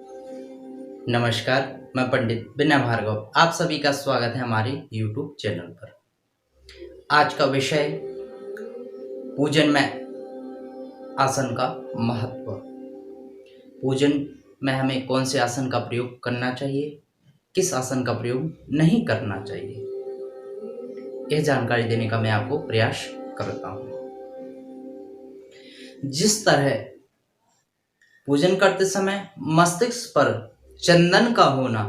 नमस्कार, मैं पंडित विनय भार्गव। आप सभी का स्वागत है हमारे YouTube चैनल पर। आज का विषय पूजन में आसन का महत्व। पूजन में हमें कौन से आसन का प्रयोग करना चाहिए, किस आसन का प्रयोग नहीं करना चाहिए, यह जानकारी देने का मैं आपको प्रयास करता हूँ। जिस तरह पूजन करते समय मस्तिष्क पर चंदन का होना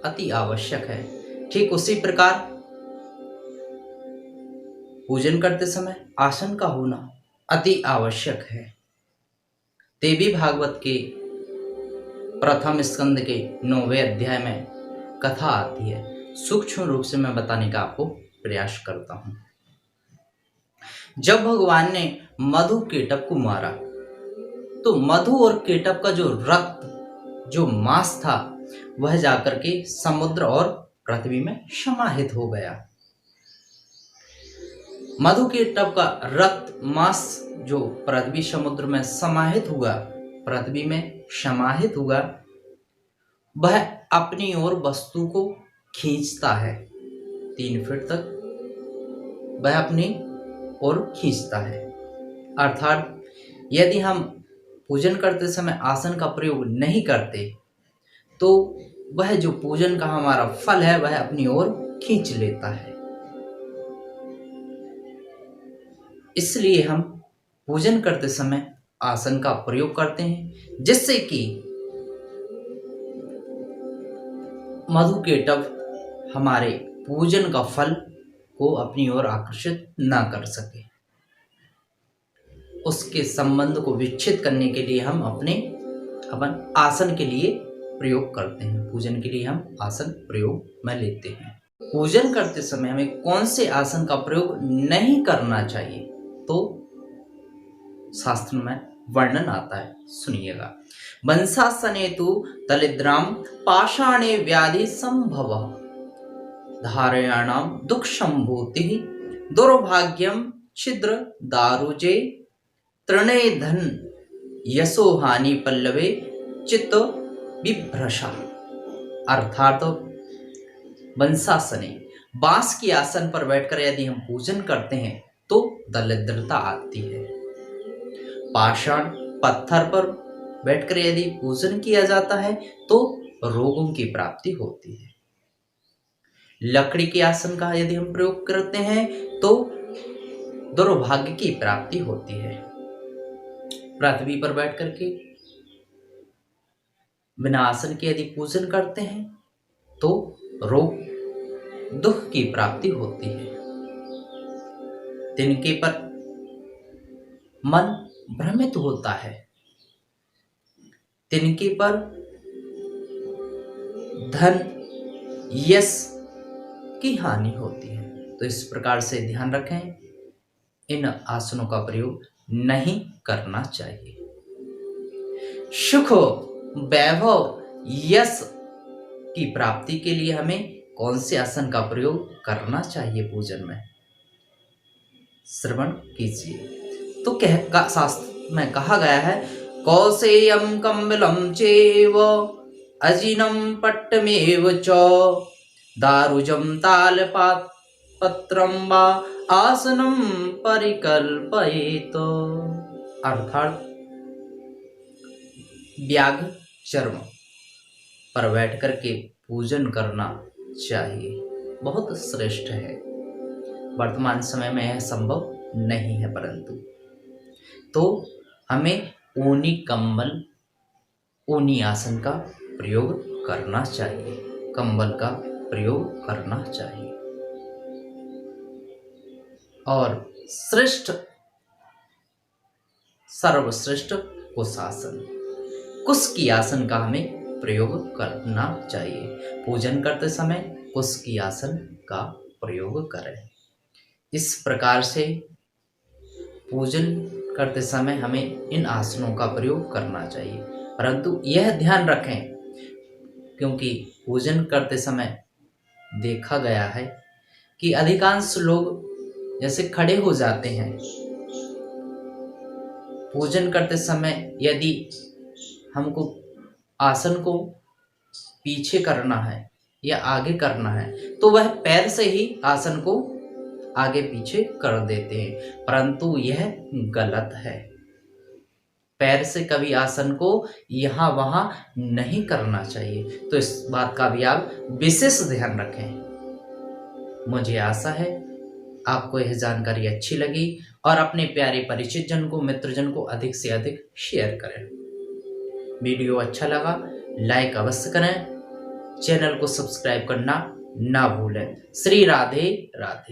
अति आवश्यक है, ठीक उसी प्रकार पूजन करते समय आसन का होना अति आवश्यक है। देवी भागवत के प्रथम स्कंद के 9वें अध्याय में कथा आती है। सूक्ष्म रूप से मैं बताने का आपको प्रयास करता हूं। जब भगवान ने मधु केटक को मारा तो मधु और केटक का जो रक्त, जो मांस था, वह जाकर के समुद्र और पृथ्वी में समाहित हो गया। मधु केटक का रक्त मांस जो पृथ्वी समुद्र में समाहित हुआ, पृथ्वी में समाहित हुआ, वह अपनी ओर वस्तु को खींचता है। 3 फीट तक वह अपनी ओर खींचता है। अर्थात यदि हम पूजन करते समय आसन का प्रयोग नहीं करते तो वह जो पूजन का हमारा फल है वह अपनी ओर खींच लेता है। इसलिए हम पूजन करते समय आसन का प्रयोग करते हैं, जिससे कि मधु केटक हमारे पूजन का फल को अपनी ओर आकर्षित ना कर सके। उसके संबंध को विच्छेद करने के लिए हम अपन आसन के लिए प्रयोग करते हैं। पूजन के लिए हम आसन प्रयोग में लेते हैं। पूजन करते समय हमें कौन से आसन का प्रयोग नहीं करना चाहिए, तो शास्त्र में वर्णन आता है, सुनिएगा। वंशासने तु दलिद्राम पाषाणे व्याधि संभव धारयाणाम दुख संभूति दुर्भाग्यम छिद्र दारुजे तृणे धन यशो हानि पल्लवे चित्त विभ्रशा। अर्थात वंशासने, बांस की आसन पर बैठकर यदि हम पूजन करते हैं तो दरिद्रता आती है। पाषाण पत्थर पर बैठकर यदि पूजन किया जाता है तो रोगों की प्राप्ति होती है। लकड़ी के आसन का यदि हम प्रयोग करते हैं तो दुर्भाग्य की प्राप्ति होती है। पृथ्वी पर बैठकर के बिना आसन के यदि पूजन करते हैं तो रोग, दुख की प्राप्ति होती है। तिनके पर मन भ्रमित होता है, तिनके पर धन यश की हानि होती है। तो इस प्रकार से ध्यान रखें, इन आसनों का प्रयोग नहीं करना चाहिए। सुख, वैभव, यश की प्राप्ति के लिए हमें कौन से आसन का प्रयोग करना चाहिए पूजन में, श्रवण कीजिए। तो शास्त्र में कहा गया है, कौसेयम कम्बलम चेव अजिनम पट्टमेव च दारुजम तालपात पत्रम वा आसनम परिकल्पयेत। अर्थात व्याघ्र चर्म पर बैठ करके पूजन करना चाहिए, बहुत श्रेष्ठ है। वर्तमान समय में यह संभव नहीं है, परंतु तो हमें ऊनी कंबल, ऊनी आसन का प्रयोग करना चाहिए, कंबल का प्रयोग करना चाहिए। और श्रेष्ठ, सर्वश्रेष्ठ कुशासन, कुश की आसन का हमें प्रयोग करना चाहिए। पूजन करते समय कुश की आसन का प्रयोग करें। इस प्रकार से पूजन करते समय हमें इन आसनों का प्रयोग करना चाहिए, परंतु यह ध्यान रखें, क्योंकि पूजन करते समय देखा गया है कि अधिकांश लोग जैसे खड़े हो जाते हैं। पूजन करते समय यदि हमको आसन को पीछे करना है या आगे करना है तो वह पैर से ही आसन को आगे पीछे कर देते हैं, परंतु यह गलत है। पैर से कभी आसन को यहाँ वहाँ नहीं करना चाहिए, तो इस बात का भी आप विशेष ध्यान रखें। मुझे आशा है आपको यह जानकारी अच्छी लगी और अपने प्यारे परिचित जन को, मित्रजन को अधिक से अधिक शेयर करें। वीडियो अच्छा लगा लाइक अवश्य करें, चैनल को सब्सक्राइब करना ना भूलें। श्री राधे राधे।